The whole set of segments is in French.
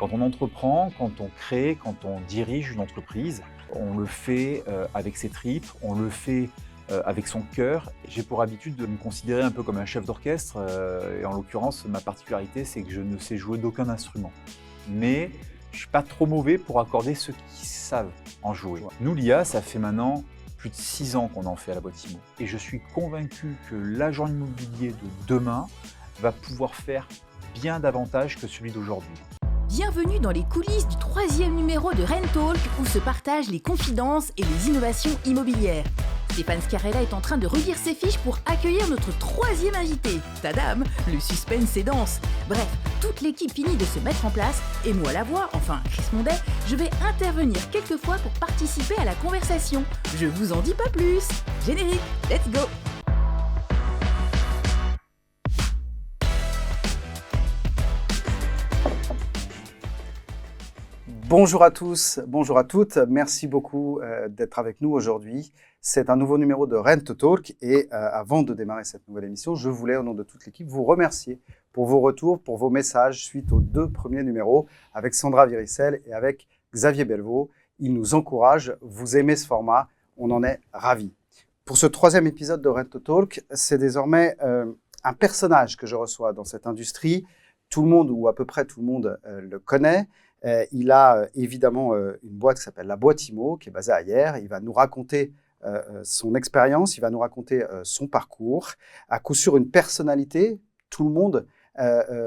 Quand on entreprend, quand on crée, quand on dirige une entreprise, on le fait avec ses tripes, on le fait avec son cœur. J'ai pour habitude de me considérer un peu comme un chef d'orchestre et en l'occurrence, ma particularité, c'est que je ne sais jouer d'aucun instrument. Mais je ne suis pas trop mauvais pour accorder ceux qui savent en jouer. Nous, l'IA, ça fait maintenant plus de 6 ans qu'on en fait à la boîte IMO. Et je suis convaincu que l'agent immobilier de demain va pouvoir faire bien davantage que celui d'aujourd'hui. Bienvenue dans les coulisses du 3e numéro de Rentalk où se partagent les confidences et les innovations immobilières. Stéphane Scarella est en train de relire ses fiches pour accueillir notre 3e invité. Tadam, le suspense est dense. Bref, toute l'équipe finit de se mettre en place et moi la voix, enfin Chris Mondet, je vais intervenir quelques fois pour participer à la conversation. Je vous en dis pas plus. Générique, let's go! Bonjour à tous, bonjour à toutes. Merci beaucoup d'être avec nous aujourd'hui. C'est un nouveau numéro de Rent Talk et avant de démarrer cette nouvelle émission, je voulais, au nom de toute l'équipe, vous remercier pour vos retours, pour vos messages suite aux 2 premiers numéros avec Sandra Viricel et avec Xavier Belvaux. Ils nous encouragent, vous aimez ce format, on en est ravis. Pour ce 3e épisode de Rent Talk, c'est désormais un personnage que je reçois dans cette industrie. Tout le monde, ou à peu près tout le monde, le connaît. Il a évidemment une boîte qui s'appelle la boîte IMO, qui est basée à Hyères. Il va nous raconter son expérience, il va nous raconter son parcours. À coup sûr, une personnalité, tout le monde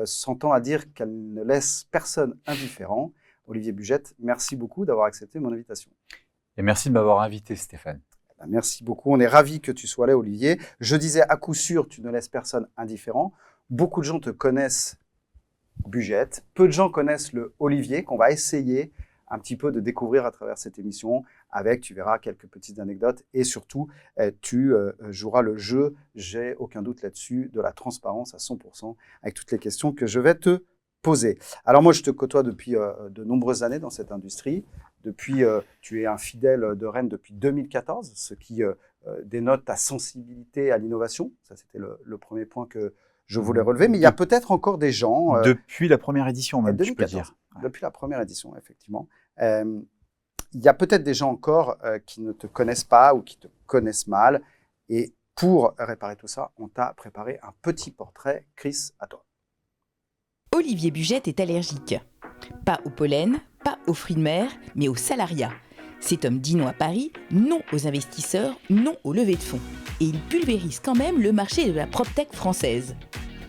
s'entend à dire qu'elle ne laisse personne indifférent. Olivier Bugette, merci beaucoup d'avoir accepté mon invitation. Et merci de m'avoir invité, Stéphane. Merci beaucoup, on est ravis que tu sois là, Olivier. Je disais, à coup sûr, tu ne laisses personne indifférent. Beaucoup de gens te connaissent Bugette. Peu de gens connaissent le Olivier qu'on va essayer un petit peu de découvrir à travers cette émission avec, tu verras, quelques petites anecdotes et surtout, tu joueras le jeu, j'ai aucun doute là-dessus, de la transparence à 100% avec toutes les questions que je vais te poser. Alors moi, je te côtoie depuis de nombreuses années dans cette industrie. Tu es un fidèle de Rennes depuis 2014, ce qui dénote ta sensibilité à l'innovation. Ça, c'était le premier point que je voulais relever, mais il y a peut-être encore des gens... Depuis la première édition, même, 2014, tu peux dire. Depuis la première édition, effectivement. Il y a peut-être des gens encore qui ne te connaissent pas ou qui te connaissent mal. Et pour réparer tout ça, on t'a préparé un petit portrait. Chris, à toi. Olivier Bugette est allergique. Pas au pollen, pas aux fruits de mer, mais au salariat. Cet homme dit non à Paris, non aux investisseurs, non aux levées de fonds. Et il pulvérise quand même le marché de la PropTech française.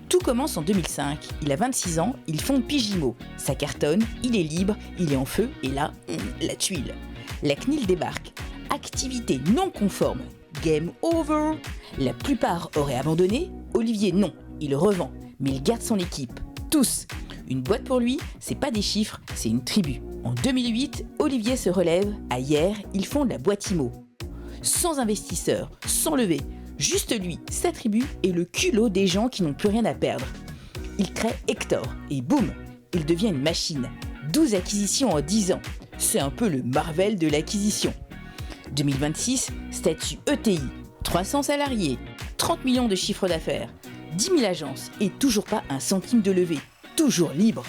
Tout commence en 2005, il a 26 ans, il fonde Pigimo. Ça cartonne, il est libre, il est en feu, et là, la tuile. La CNIL débarque. Activité non conforme. Game over. La plupart auraient abandonné, Olivier non, il revend, mais il garde son équipe. Tous. Une boîte pour lui, c'est pas des chiffres, c'est une tribu. En 2008, Olivier se relève, à Hyères, il fonde la boîte IMO. Sans investisseurs, sans levée, juste lui, sa tribu et le culot des gens qui n'ont plus rien à perdre. Il crée Hector et boum, il devient une machine. 12 acquisitions en 10 ans. C'est un peu le Marvel de l'acquisition. 2026, statut ETI, 300 salariés, 30 millions de chiffre d'affaires, 10 000 agences et toujours pas un centime de levée. Toujours libre.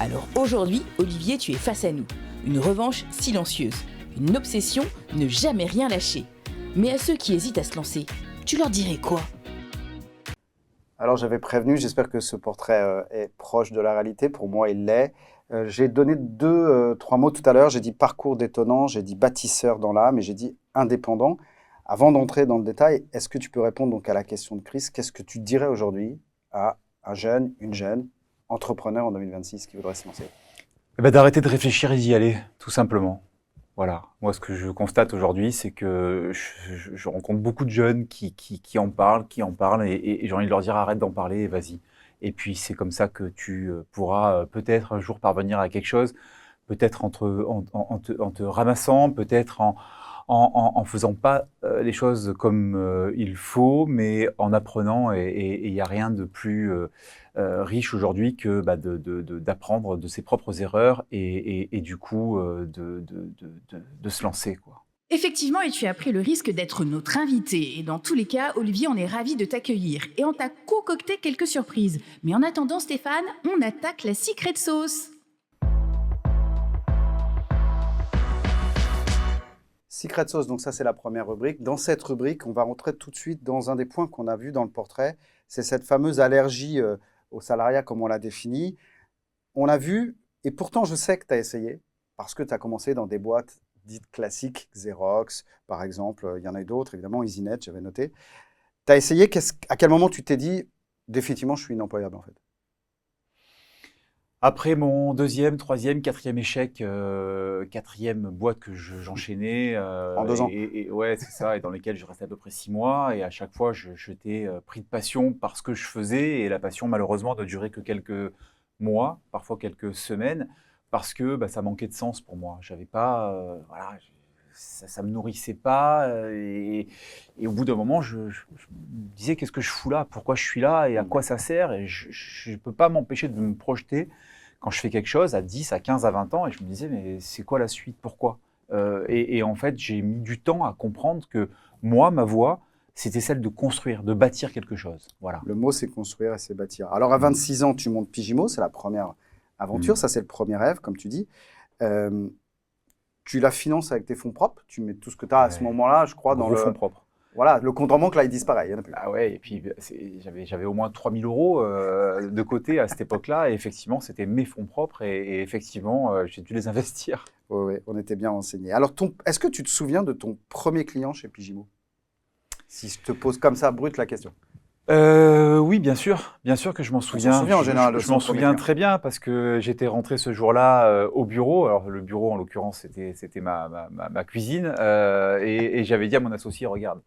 Alors aujourd'hui, Olivier, tu es face à nous. Une revanche silencieuse. Une obsession, ne jamais rien lâcher. Mais à ceux qui hésitent à se lancer, tu leur dirais quoi ? Alors j'avais prévenu, j'espère que ce portrait est proche de la réalité. Pour moi, il l'est. J'ai donné 3 mots tout à l'heure. J'ai dit parcours détonnant, j'ai dit bâtisseur dans l'âme et j'ai dit indépendant. Avant d'entrer dans le détail, est-ce que tu peux répondre donc à la question de Chris ? Qu'est-ce que tu dirais aujourd'hui à un jeune, une jeune entrepreneur en 2026 qui voudrait se lancer ? D'arrêter de réfléchir et d'y aller, tout simplement. Voilà. Moi, ce que je constate aujourd'hui, c'est que je rencontre beaucoup de jeunes qui en parlent, et j'ai envie de leur dire arrête d'en parler et vas-y. Et puis, c'est comme ça que tu pourras peut-être un jour parvenir à quelque chose, peut-être en te ramassant, peut-être en faisant pas les choses comme il faut, mais en apprenant, et il n'y a rien de plus riche aujourd'hui que d'apprendre de ses propres erreurs et du coup de se lancer, quoi. Effectivement, et tu as pris le risque d'être notre invité. Et dans tous les cas, Olivier, on est ravis de t'accueillir. Et on t'a concocté quelques surprises. Mais en attendant, Stéphane, on attaque la secret sauce. Secret Sauce, donc ça c'est la première rubrique. Dans cette rubrique, on va rentrer tout de suite dans un des points qu'on a vu dans le portrait. C'est cette fameuse allergie au salariat, comme on l'a défini. On l'a vu, et pourtant je sais que tu as essayé, parce que tu as commencé dans des boîtes dites classiques, Xerox par exemple, il y en a eu d'autres, évidemment, EasyNet, j'avais noté. Tu as essayé, à quel moment tu t'es dit, définitivement je suis inemployable en fait? Après mon deuxième, troisième, quatrième échec, quatrième boîte que j'enchaînais, En 2 ans. et ouais, c'est ça, et dans lesquelles je restais à peu près 6 mois, et à chaque fois, j'étais pris de passion par ce que je faisais, et la passion, malheureusement, ne durait que quelques mois, parfois quelques semaines, parce que bah, ça manquait de sens pour moi. J'avais pas, voilà, ça me nourrissait pas, et au bout d'un moment, je me disais, qu'est-ce que je fous là? Pourquoi je suis là? Et à quoi ça sert? Et je peux pas m'empêcher de me projeter quand je fais quelque chose à 10, à 15, à 20 ans, et je me disais, mais c'est quoi la suite? Pourquoi? Et en fait, j'ai mis du temps à comprendre que moi, ma voie, c'était celle de construire, de bâtir quelque chose. Voilà. Le mot, c'est construire et c'est bâtir. Alors, à 26 ans, tu montes Pigimo, c'est la première aventure, ça c'est le premier rêve, comme tu dis. Tu la finances avec tes fonds propres, tu mets tout ce que tu as à ce moment-là, je crois, dans le le fonds propre. Voilà, le compte en banque, là, il disparaît, il n'y en a plus. Ah ouais, et puis j'avais au moins 3 000 euros de côté à cette époque-là, et effectivement, c'était mes fonds propres, et effectivement, j'ai dû les investir. Oui, oui, on était bien renseignés. Alors, est-ce que tu te souviens de ton premier client chez Pigimo? Si je te pose comme ça, brute, la question. Oui, bien sûr que je m'en souviens. On s'en souvient en général de Je m'en son premier souviens client. très bien parce que j'étais rentré ce jour-là au bureau. Alors le bureau, en l'occurrence, c'était ma cuisine, et j'avais dit à mon associé, regarde,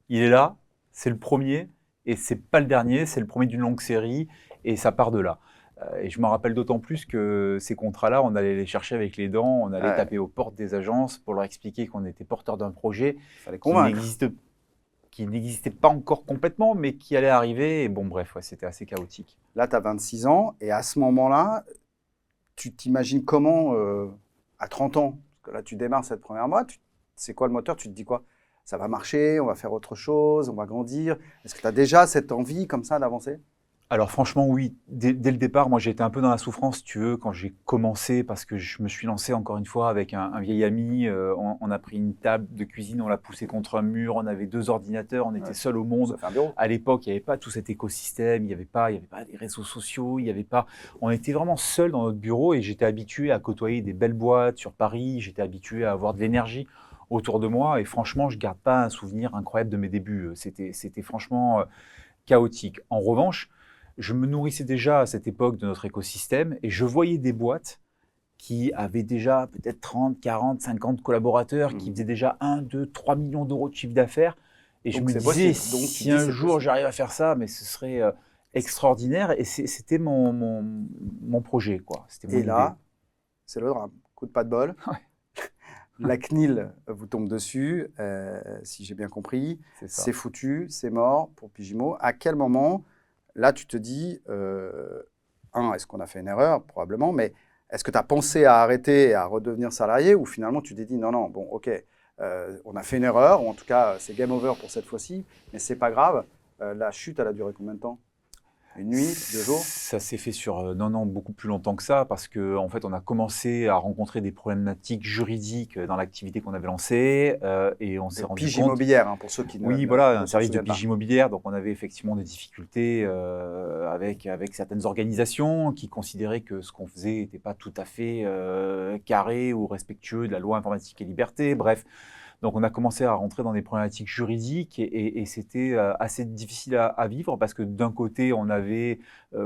il est là, c'est le premier, et c'est pas le dernier, c'est le premier d'une longue série, et ça part de là. Et je me rappelle d'autant plus que ces contrats-là, on allait les chercher avec les dents, on allait Ouais. taper aux portes des agences pour leur expliquer qu'on était porteur d'un projet Il fallait qui convaincre. n'existait pas encore complètement, mais qui allait arriver. Et bon, bref, ouais, c'était assez chaotique. Là, tu as 26 ans, et à ce moment-là, tu t'imagines comment, à 30 ans, parce que là, tu démarres cette première mois, c'est quoi le moteur? Tu te dis quoi? Ça va marcher, on va faire autre chose, on va grandir. Est-ce que tu as déjà cette envie comme ça d'avancer? Alors franchement, oui, dès le départ, moi j'étais un peu dans la souffrance, si tu veux, quand j'ai commencé, parce que je me suis lancé encore une fois avec un vieil ami. On a pris une table de cuisine, on l'a poussée contre un mur, on avait 2 ordinateurs, on était seuls au monde. Ça fait un bureau. À l'époque, il n'y avait pas tout cet écosystème, il n'y avait pas des réseaux sociaux, il n'y avait pas. On était vraiment seuls dans notre bureau, et j'étais habitué à côtoyer des belles boîtes sur Paris, j'étais habitué à avoir de l'énergie autour de moi, et franchement, je ne garde pas un souvenir incroyable de mes débuts. C'était franchement chaotique. En revanche, je me nourrissais déjà à cette époque de notre écosystème, et je voyais des boîtes qui avaient déjà peut-être 30, 40, 50 collaborateurs, qui faisaient déjà 1, 2, 3 millions d'euros de chiffre d'affaires. Et je Donc me c'est disais, possible. Donc, tu si dis, un c'est jour possible. j'arrive à faire ça, mais ce serait extraordinaire. Et c'était mon projet, quoi. C'était mon Et idée. là, c'est le drame. Coup de pas de bol. Ouais. La CNIL vous tombe dessus, si j'ai bien compris. C'est ça. C'est foutu, c'est mort pour Pigimo. À quel moment, là, tu te dis, est-ce qu'on a fait une erreur? Probablement, mais est-ce que tu as pensé à arrêter et à redevenir salarié, ou finalement tu t'es dit, non, bon, ok, on a fait une erreur, ou en tout cas, c'est game over pour cette fois-ci, mais c'est pas grave. La chute, elle a duré combien de temps? Une nuit, 2 jours? Ça s'est fait sur non, beaucoup plus longtemps que ça, parce que en fait, on a commencé à rencontrer des problématiques juridiques dans l'activité qu'on avait lancée, et on s'est rendu Pige compte. immobilière, hein, pour ceux qui Oui, ne voilà, un se service de souviennent pas. pige immobilière. Donc, on avait effectivement des difficultés avec certaines organisations qui considéraient que ce qu'on faisait n'était pas tout à fait carré ou respectueux de la loi informatique et liberté. Bref. Donc, on a commencé à rentrer dans des problématiques juridiques, et c'était assez difficile à vivre, parce que d'un côté, on avait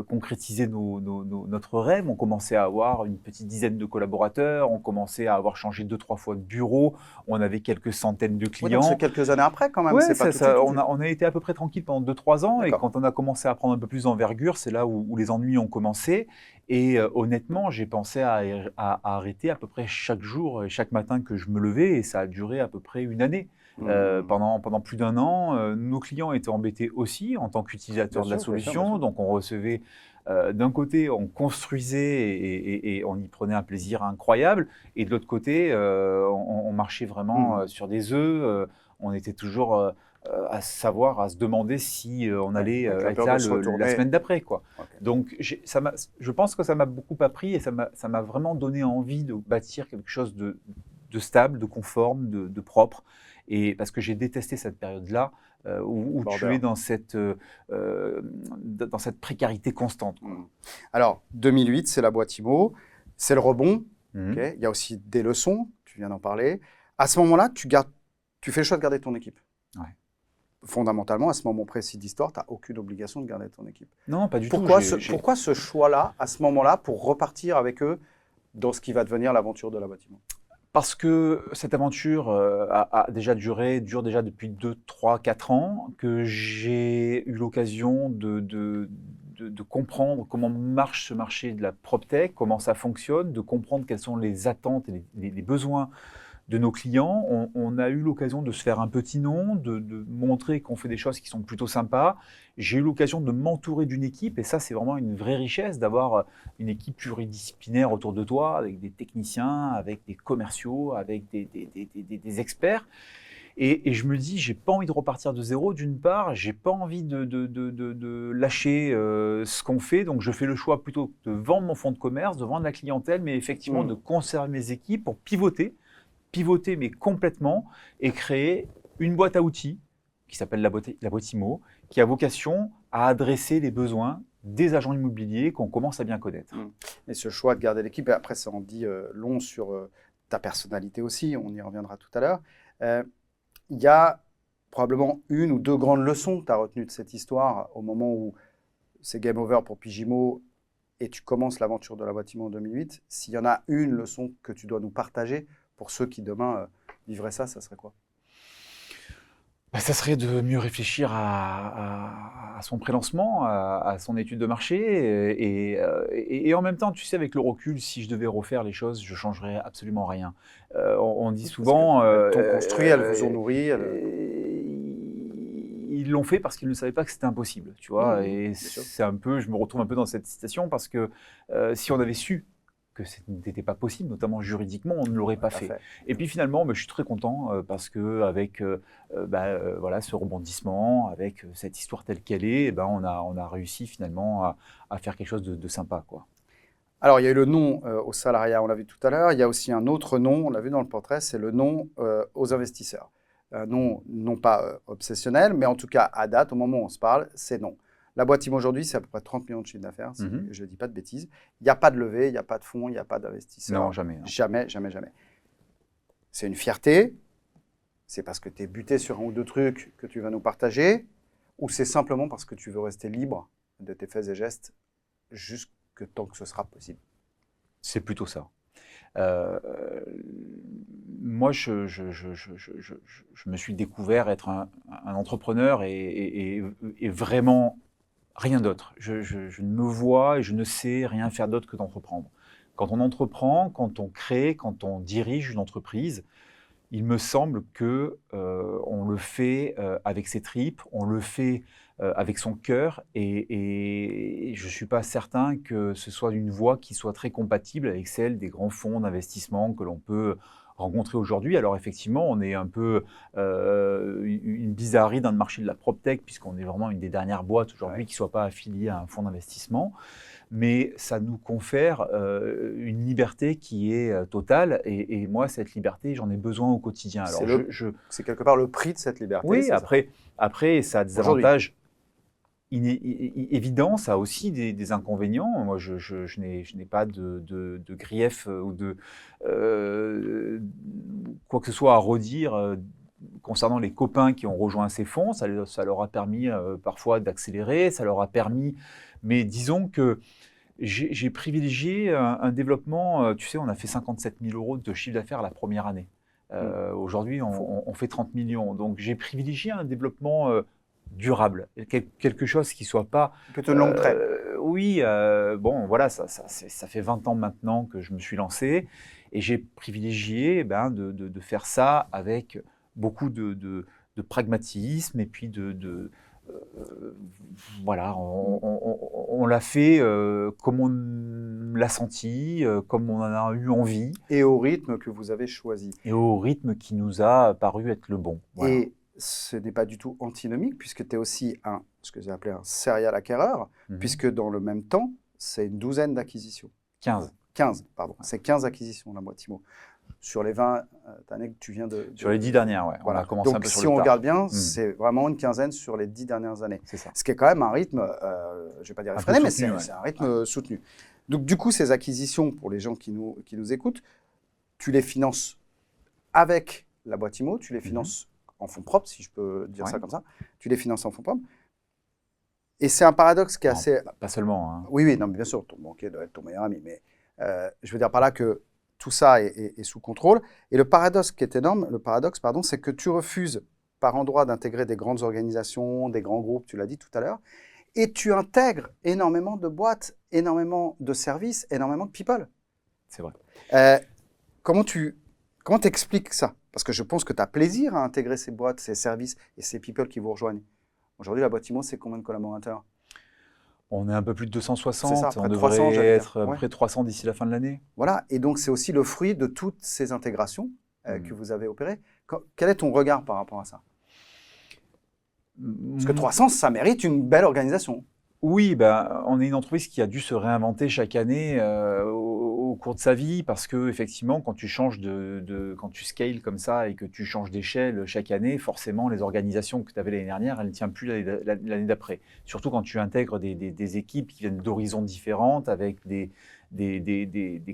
concrétisé notre rêve. On commençait à avoir une petite dizaine de collaborateurs, on commençait à avoir changé 2-3 fois de bureau, on avait quelques centaines de Oui, clients. donc c'est quelques années après quand même. Ouais, C'est pas tout de suite, tout de suite. on a été à peu près tranquille pendant 2-3 ans, et D'accord. quand on a commencé à prendre un peu plus d'envergure, c'est là où les ennuis ont commencé. Et honnêtement, j'ai pensé à arrêter à peu près chaque jour et chaque matin que je me levais, et ça a duré à peu près une année. Pendant plus d'1 an, nos clients étaient embêtés aussi en tant qu'utilisateurs de la Bien sûr, bien sûr, bien solution. sûr. Donc on recevait, d'un côté, on construisait et on y prenait un plaisir incroyable, et de l'autre côté, on marchait vraiment sur des œufs. On était toujours à se demander si on allait avec la être peur là de se retourner. la semaine d'après, quoi. Ok. Donc je pense que ça m'a beaucoup appris, et ça m'a vraiment donné envie de bâtir quelque chose stable, de conforme, de propre. Et parce que j'ai détesté cette période-là où tu es dans cette précarité constante. Quoi. Alors, 2008, c'est la boîte IMO, c'est le rebond. Mhm. Okay. Il y a aussi des leçons, tu viens d'en parler. À ce moment-là, tu fais le choix de garder ton équipe. Ouais. Fondamentalement, à ce moment précis d'histoire, tu n'as aucune obligation de garder ton équipe. Non, pas du Pourquoi tout. Pourquoi ce choix-là, à ce moment-là, pour repartir avec eux dans ce qui va devenir l'aventure de la boîte IMO? Parce que cette aventure dure déjà depuis 2, 3, 4 ans, que j'ai eu l'occasion de comprendre comment marche ce marché de la PropTech, comment ça fonctionne, de comprendre quelles sont les attentes et les besoins de nos clients. On a eu l'occasion de se faire un petit nom, de montrer qu'on fait des choses qui sont plutôt sympas. J'ai eu l'occasion de m'entourer d'une équipe, et ça, c'est vraiment une vraie richesse d'avoir une équipe pluridisciplinaire autour de toi, avec des techniciens, avec des commerciaux, avec des experts. Et je me dis, j'ai pas envie de repartir de zéro, d'une part, j'ai pas envie de lâcher ce qu'on fait, donc je fais le choix plutôt de vendre mon fonds de commerce, de vendre la clientèle, mais effectivement de conserver mes équipes pour pivoter mais complètement, et créer une boîte à outils qui s'appelle la boîte IMO, qui a vocation à adresser les besoins des agents immobiliers qu'on commence à bien connaître. Et ce choix de garder l'équipe, et après ça en dit long sur ta personnalité aussi, on y reviendra tout à l'heure. Il y a probablement une ou deux grandes leçons que tu as retenues de cette histoire au moment où c'est game over pour Pigimo et tu commences l'aventure de la boîte IMO en 2008. S'il y en a une leçon que tu dois nous partager pour ceux qui demain vivraient ça serait quoi? Ça serait de mieux réfléchir à son prélancement, à son étude de marché, et en même temps, tu sais, avec le recul, si je devais refaire les choses, je ne changerais absolument rien. On dit souvent... Elles t'ont construit, elles vous ont nourri. Ils l'ont fait parce qu'ils ne savaient pas que c'était impossible, tu vois. Et c'est un peu, je me retrouve un peu dans cette citation parce que si on avait su que ce n'était pas possible, notamment juridiquement, on ne l'aurait pas fait. Et puis finalement, je suis très content parce qu'avec voilà, ce rebondissement, avec cette histoire telle qu'elle est, on a réussi finalement à faire quelque chose de sympa, quoi. Alors, il y a eu le non au salariat, on l'a vu tout à l'heure. Il y a aussi un autre non, on l'a vu dans le portrait, c'est le non aux investisseurs. Non pas obsessionnel, mais en tout cas, à date, au moment où on se parle, c'est non. La boîte IMO aujourd'hui, c'est à peu près 30 millions de chiffre d'affaires, si je ne dis pas de bêtises. Il n'y a pas de levée, il n'y a pas de fonds, il n'y a pas d'investisseurs. Non, jamais. Non. Jamais. C'est une fierté. C'est parce que tu es buté sur un ou deux trucs que tu vas nous partager, ou c'est simplement parce que tu veux rester libre de tes faits et gestes jusque tant que ce sera possible? C'est plutôt ça. Moi, je me suis découvert être un entrepreneur et vraiment rien d'autre. Je ne me vois et je ne sais rien faire d'autre que d'entreprendre. Quand on entreprend, quand on crée, quand on dirige une entreprise, il me semble que on le fait avec ses tripes, on le fait avec son cœur, et je ne suis pas certain que ce soit une voie qui soit très compatible avec celle des grands fonds d'investissement que l'on peut rencontrer aujourd'hui. Alors effectivement, on est un peu une bizarrerie dans le marché de la PropTech, puisqu'on est vraiment une des dernières boîtes aujourd'hui qui ne soit pas affiliée à un fonds d'investissement. Mais ça nous confère une liberté qui est totale, et moi, cette liberté, j'en ai besoin au quotidien. Alors, c'est quelque part le prix de cette liberté. Oui, après, ça a des avantages évidents, ça a aussi des inconvénients. Moi, je n'ai pas de grief ou de quoi que ce soit à redire concernant les copains qui ont rejoint ces fonds. Ça leur a permis parfois d'accélérer, ça leur a permis... Mais disons que j'ai privilégié un développement, tu sais, on a fait 57 000 euros de chiffre d'affaires la première année. Aujourd'hui, on fait 30 millions. Donc, j'ai privilégié un développement durable, quelque chose qui ne soit pas... Plutôt de longue traite. Oui, bon, voilà, ça fait 20 ans maintenant que je me suis lancé, et j'ai privilégié de faire ça avec beaucoup de pragmatisme, et puis voilà, on l'a fait comme on l'a senti, comme on en a eu envie. Et au rythme que vous avez choisi. Et au rythme qui nous a paru être le bon. Voilà. Et ce n'est pas du tout antinomique, puisque tu es aussi ce que j'ai appelé un serial acquéreur, puisque dans le même temps, c'est une douzaine d'acquisitions. 15. 15, pardon. C'est 15 acquisitions, la boîte IMO. sur les 20 années que tu viens Sur les 10 dernières, ouais. Voilà. On a commencé un Donc, peu sur si le on tard. regarde bien, c'est vraiment une quinzaine sur les 10 dernières années. C'est ça. Ce qui est quand même un rythme, je ne vais pas dire Un peu effréné, mais soutenu, c'est un rythme soutenu. Donc, du coup, ces acquisitions, pour les gens qui nous écoutent, tu les finances avec la boîte IMO, tu les finances en fonds propres, si je peux dire ça comme ça. Tu les finances en fonds propres. Et c'est un paradoxe qui est assez... Pas seulement. Hein. Oui, non, mais bien sûr, ton banquier doit être ton meilleur ami, mais je veux dire par là que tout ça est sous contrôle. Et le paradoxe qui est énorme, c'est que tu refuses par endroit d'intégrer des grandes organisations, des grands groupes, tu l'as dit tout à l'heure, et tu intègres énormément de boîtes, énormément de services, énormément de people. C'est vrai. Comment t'expliques ça? Parce que je pense que tu as plaisir à intégrer ces boîtes, ces services et ces people qui vous rejoignent. Aujourd'hui, la boîte IMO, c'est combien de collaborateurs? On est un peu plus de 260, C'est ça, on près de devrait 300, j'allais être dire. à peu près 300 d'ici la fin de l'année. Voilà, et donc c'est aussi le fruit de toutes ces intégrations que vous avez opérées. Quel est ton regard par rapport à ça? Parce que 300, ça mérite une belle organisation. Oui, on est une entreprise qui a dû se réinventer chaque année au cours de sa vie parce que effectivement, quand tu changes quand tu scales comme ça et que tu changes d'échelle chaque année, forcément, les organisations que tu avais l'année dernière, elles ne tiennent plus l'année d'après. Surtout quand tu intègres des équipes qui viennent d'horizons différents, avec des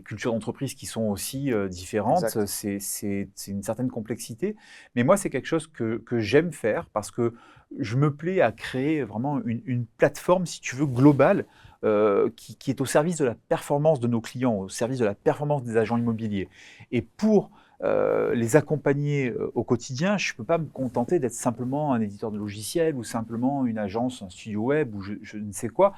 cultures d'entreprise qui sont aussi différentes. C'est une certaine complexité. Mais moi, c'est quelque chose que j'aime faire parce que je me plais à créer vraiment une plateforme, si tu veux, globale, qui est au service de la performance de nos clients, au service de la performance des agents immobiliers. Et pour les accompagner au quotidien, je ne peux pas me contenter d'être simplement un éditeur de logiciels ou simplement une agence, un studio web ou je ne sais quoi.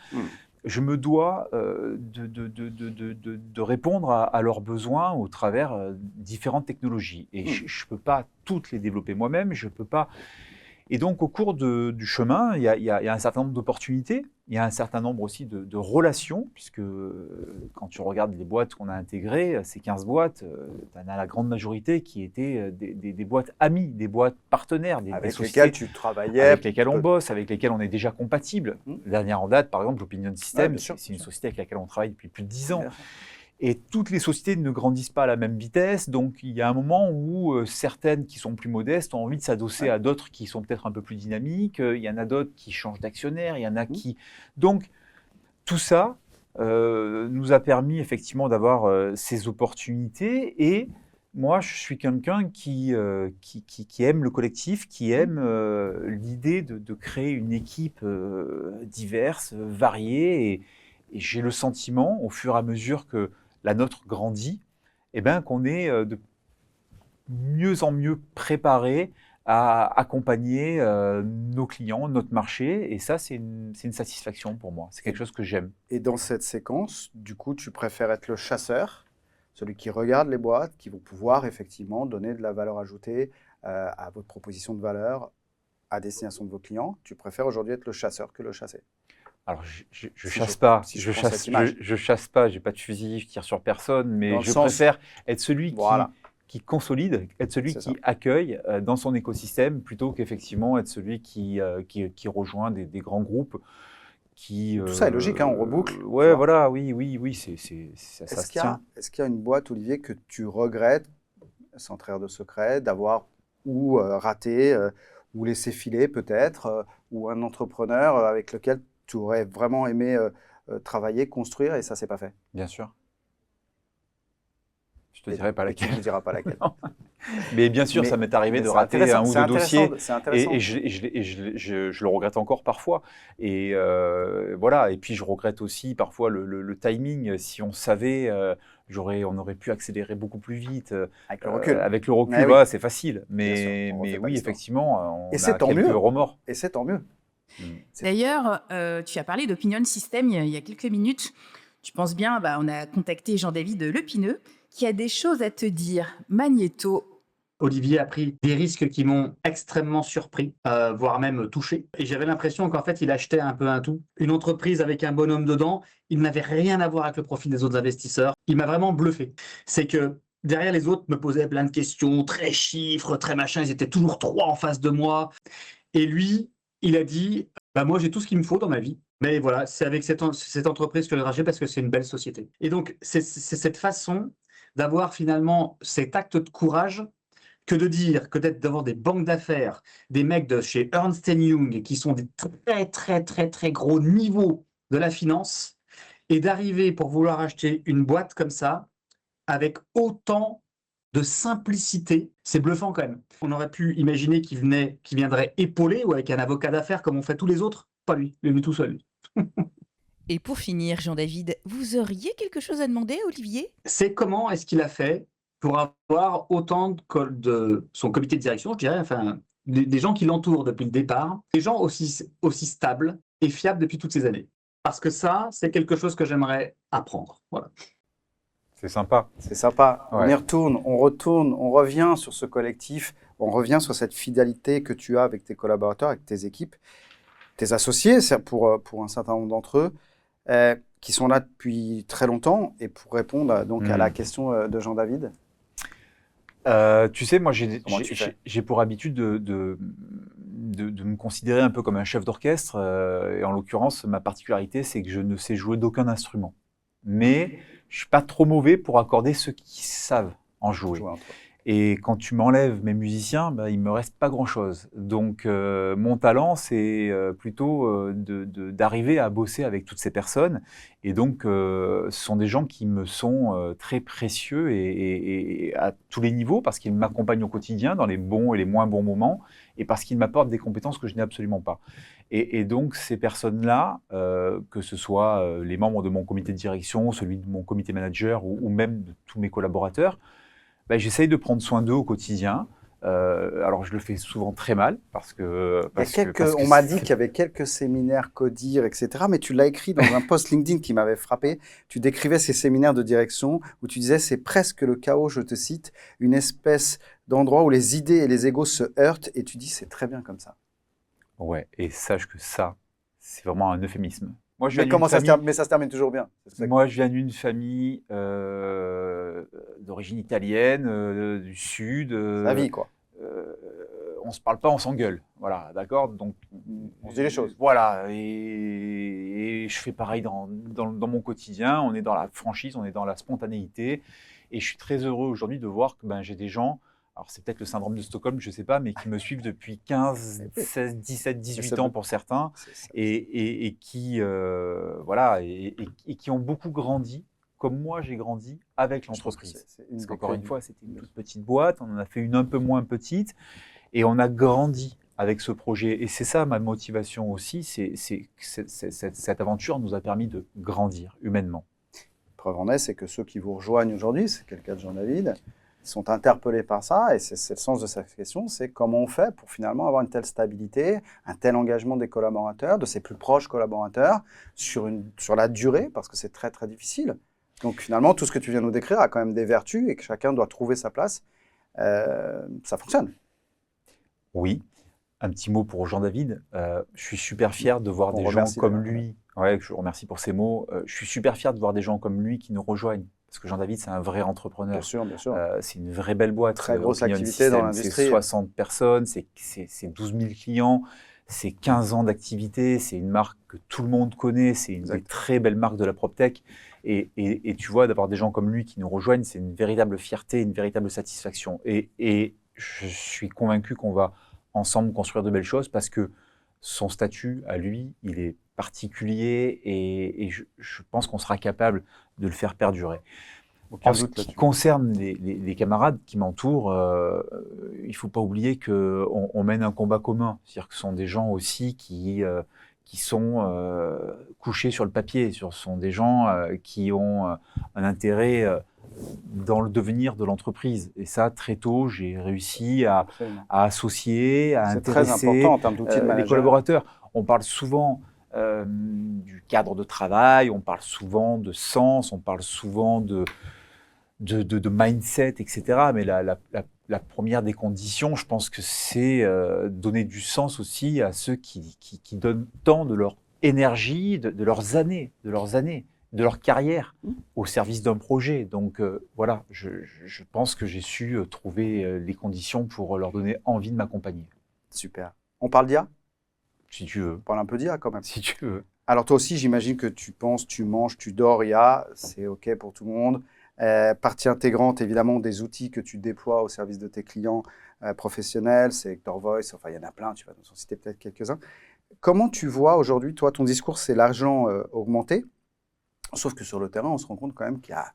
Je me dois de répondre à leurs besoins au travers différentes technologies. Et je ne peux pas toutes les développer moi-même, je ne peux pas... Et donc, au cours du chemin, il y a un certain nombre d'opportunités, il y a un certain nombre aussi de relations, puisque quand tu regardes les boîtes qu'on a intégrées, ces 15 boîtes, tu en as la grande majorité qui étaient des boîtes amies, des boîtes partenaires, avec lesquelles tu travaillais. Avec lesquelles on bosse, avec lesquelles on est déjà compatible. La dernière en date, par exemple, Opinion System, c'est une société avec laquelle on travaille depuis plus de 10 ans. Et toutes les sociétés ne grandissent pas à la même vitesse, donc il y a un moment où certaines qui sont plus modestes ont envie de s'adosser à d'autres qui sont peut-être un peu plus dynamiques, il y en a d'autres qui changent d'actionnaire, il y en a qui... Donc tout ça nous a permis effectivement d'avoir ces opportunités et moi je suis quelqu'un qui aime le collectif, qui aime l'idée de créer une équipe diverse, variée et j'ai le sentiment au fur et à mesure que la nôtre grandit, qu'on est de mieux en mieux préparé à accompagner nos clients, notre marché. Et ça, c'est une satisfaction pour moi. C'est quelque chose que j'aime. Et dans cette séquence, du coup, tu préfères être le chasseur, celui qui regarde les boîtes, qui vont pouvoir effectivement donner de la valeur ajoutée à votre proposition de valeur à destination de vos clients. Tu préfères aujourd'hui être le chasseur que le chassé? Alors, je chasse pas. Je chasse pas. J'ai pas de fusil, je tire sur personne, mais je préfère être celui qui consolide, être celui qui accueille dans son écosystème, plutôt qu'effectivement être celui qui rejoint des grands groupes. Tout ça est logique, on reboucle. Ouais, voilà, oui, ça se tient. Est-ce qu'il y a une boîte, Olivier, que tu regrettes, sans trahir de secret, d'avoir ou raté, ou laissé filer peut-être, ou un entrepreneur avec lequel tu aurais vraiment aimé travailler, construire, et ça, c'est pas fait? Bien sûr. Je te dirai pas laquelle. Tu ne diras pas laquelle. Mais bien sûr, ça m'est arrivé de rater un ou deux dossiers. Et je le regrette encore parfois. Et voilà. Et puis, je regrette aussi parfois le timing. Si on savait, on aurait pu accélérer beaucoup plus vite. Avec le recul. Avec le recul, c'est facile. Mais oui, effectivement, on a quelques remords. Et c'est tant mieux. D'ailleurs, tu as parlé d'Opinion System il y a quelques minutes. Tu penses bien, on a contacté Jean-David Lepineux qui a des choses à te dire. Magnéto. Olivier a pris des risques qui m'ont extrêmement surpris, voire même touché. Et j'avais l'impression qu'en fait, il achetait un peu un tout. Une entreprise avec un bonhomme dedans, il n'avait rien à voir avec le profil des autres investisseurs. Il m'a vraiment bluffé. C'est que derrière, les autres me posaient plein de questions, très chiffres, très machin. Ils étaient toujours trois en face de moi. Et lui, il a dit, moi j'ai tout ce qu'il me faut dans ma vie, mais voilà, c'est avec cette entreprise que je vais racheter parce que c'est une belle société. Et donc, c'est cette façon d'avoir finalement cet acte de courage que de dire que d'être devant des banques d'affaires, des mecs de chez Ernst Young qui sont des très, très, très, très gros niveaux de la finance et d'arriver pour vouloir acheter une boîte comme ça avec autant de simplicité, c'est bluffant quand même. On aurait pu imaginer qu'il viendrait épauler ou avec un avocat d'affaires comme on fait tous les autres. Pas lui, il est venu tout seul. Et pour finir, Jean-David, vous auriez quelque chose à demander à Olivier? C'est comment est-ce qu'il a fait pour avoir autant de son comité de direction, je dirais, enfin, des gens qui l'entourent depuis le départ, des gens aussi stables et fiables depuis toutes ces années. Parce que ça, c'est quelque chose que j'aimerais apprendre. Voilà. C'est sympa. C'est sympa. On Ouais. y retourne, on retourne, on revient sur ce collectif, on revient sur cette fidélité que tu as avec tes collaborateurs, avec tes équipes, tes associés, c'est pour un certain nombre d'entre eux, qui sont là depuis très longtemps. Et pour répondre donc à la question de Jean-David, Tu sais, moi, Comment tu fais j'ai pour habitude de me considérer un peu comme un chef d'orchestre. Et en l'occurrence, ma particularité, c'est que je ne sais jouer d'aucun instrument. Mais je suis pas trop mauvais pour accorder ceux qui savent en jouer. jouer entre eux. Et quand tu m'enlèves mes musiciens, bah, il me reste pas grand-chose. Donc, mon talent, c'est plutôt d'arriver à bosser avec toutes ces personnes. Et donc, ce sont des gens qui me sont très précieux et à tous les niveaux parce qu'ils m'accompagnent au quotidien dans les bons et les moins bons moments et parce qu'ils m'apportent des compétences que je n'ai absolument pas. Et donc, ces personnes-là, que ce soit les membres de mon comité de direction, celui de mon comité manager ou même de tous mes collaborateurs, ben, j'essaye de prendre soin d'eux au quotidien. Alors, je le fais souvent très mal parce que. On m'a dit qu'il y avait quelques séminaires CODIR, etc. Mais tu l'as écrit dans un post LinkedIn qui m'avait frappé. Tu décrivais ces séminaires de direction où tu disais c'est presque le chaos, je te cite, une espèce d'endroit où les idées et les égos se heurtent. Et tu dis c'est très bien comme ça. Ouais, et sache que ça, c'est vraiment un euphémisme. Moi, Mais comment ça se termine? Mais ça se termine toujours bien. Moi, je viens d'une famille d'origine italienne, du sud. La vie, quoi. On se parle pas, on s'engueule. Voilà, d'accord. Donc, On se dit les choses. Voilà, et je fais pareil dans mon quotidien. On est dans la franchise, on est dans la spontanéité. Et je suis très heureux aujourd'hui de voir que j'ai des gens. Alors, c'est peut-être le syndrome de Stockholm, je ne sais pas, mais qui me suivent depuis 15, 16, 17, 18 ans pour certains, et qui, voilà, et qui ont beaucoup grandi, comme moi j'ai grandi avec l'entreprise. Parce qu'encore une fois, c'était une toute petite boîte, on en a fait une un peu moins petite, et on a grandi avec ce projet. Et c'est ça ma motivation aussi, cette aventure nous a permis de grandir humainement. Preuve en est, c'est que ceux qui vous rejoignent aujourd'hui, c'est le cas de Jean-David, sont interpellés par ça, et c'est le sens de cette question, c'est comment on fait pour finalement avoir une telle stabilité, un tel engagement des collaborateurs, de ses plus proches collaborateurs, sur la durée, parce que c'est très très difficile. Donc finalement, tout ce que tu viens de nous décrire a quand même des vertus, et que chacun doit trouver sa place. Ça fonctionne. Oui, un petit mot pour Jean-David. Je suis super fier de voir des gens comme lui. Ouais, je vous remercie pour ces mots. Je suis super fier de voir des gens comme lui qui nous rejoignent. Parce que Jean-David, c'est un vrai entrepreneur. Bien sûr, bien sûr. C'est une vraie belle boîte. Très grosse activité dans l'industrie. C'est 60 personnes, c'est 12 000 clients, c'est 15 ans d'activité, c'est une marque que tout le monde connaît, c'est une des très belles marques de la PropTech. Et tu vois, d'avoir des gens comme lui qui nous rejoignent, c'est une véritable fierté, une véritable satisfaction. Et je suis convaincu qu'on va ensemble construire de belles choses parce que son statut à lui, il est particulier et je pense qu'on sera capable de le faire perdurer. En ce qui concerne les camarades qui m'entourent, il ne faut pas oublier qu'on mène un combat commun. C'est-à-dire que ce sont des gens aussi qui sont couchés sur le papier. Ce sont des gens qui ont un intérêt dans le devenir de l'entreprise. Et ça, très tôt, j'ai réussi à associer, à intéresser très important en termes d'outils de les collaborateurs. On parle souvent du cadre de travail, on parle souvent de sens, on parle souvent de mindset, etc. Mais la première des conditions, je pense que c'est donner du sens aussi à ceux qui donnent tant de leur énergie, de leurs années, de leur carrière au service d'un projet. Donc voilà, je pense que j'ai su trouver les conditions pour leur donner envie de m'accompagner. Super. On parle d'IA ? Si tu veux. On parle un peu d'IA quand même. Si tu veux. Alors toi aussi, j'imagine que tu penses, tu manges, tu dors IA, c'est OK pour tout le monde. Partie intégrante, évidemment, des outils que tu déploies au service de tes clients professionnels, c'est Hector Voice, enfin, il y en a plein, tu vas nous en citer peut-être quelques-uns. Comment tu vois aujourd'hui, toi, ton discours, c'est l'argent augmenté, sauf que sur le terrain, on se rend compte quand même qu'il y a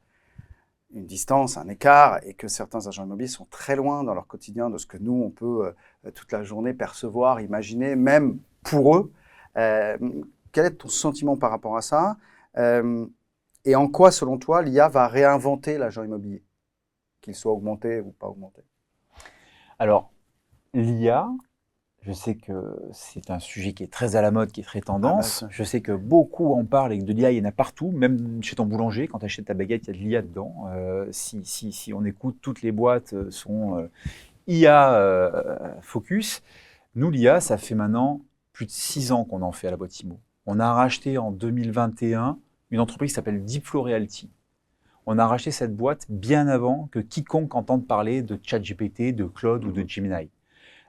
une distance, un écart, et que certains agents immobiliers sont très loin dans leur quotidien de ce que nous, on peut toute la journée percevoir, imaginer, même pour eux. Quel est ton sentiment par rapport à ça et en quoi, selon toi, l'IA va réinventer l'agent immobilier, qu'il soit augmenté ou pas augmenté? Alors, l'IA, je sais que c'est un sujet qui est très à la mode, qui est très tendance. Je sais que beaucoup en parlent et que de l'IA, il y en a partout, même chez ton boulanger. Quand tu achètes ta baguette, il y a de l'IA dedans. Si on écoute, toutes les boîtes sont IA focus. Nous, l'IA, ça fait maintenant plus de 6 ans qu'on en fait à la boîte IMO. On a racheté en 2021 une entreprise qui s'appelle Deepflow Realty. On a racheté cette boîte bien avant que quiconque entende parler de ChatGPT, de Claude ou de Gemini.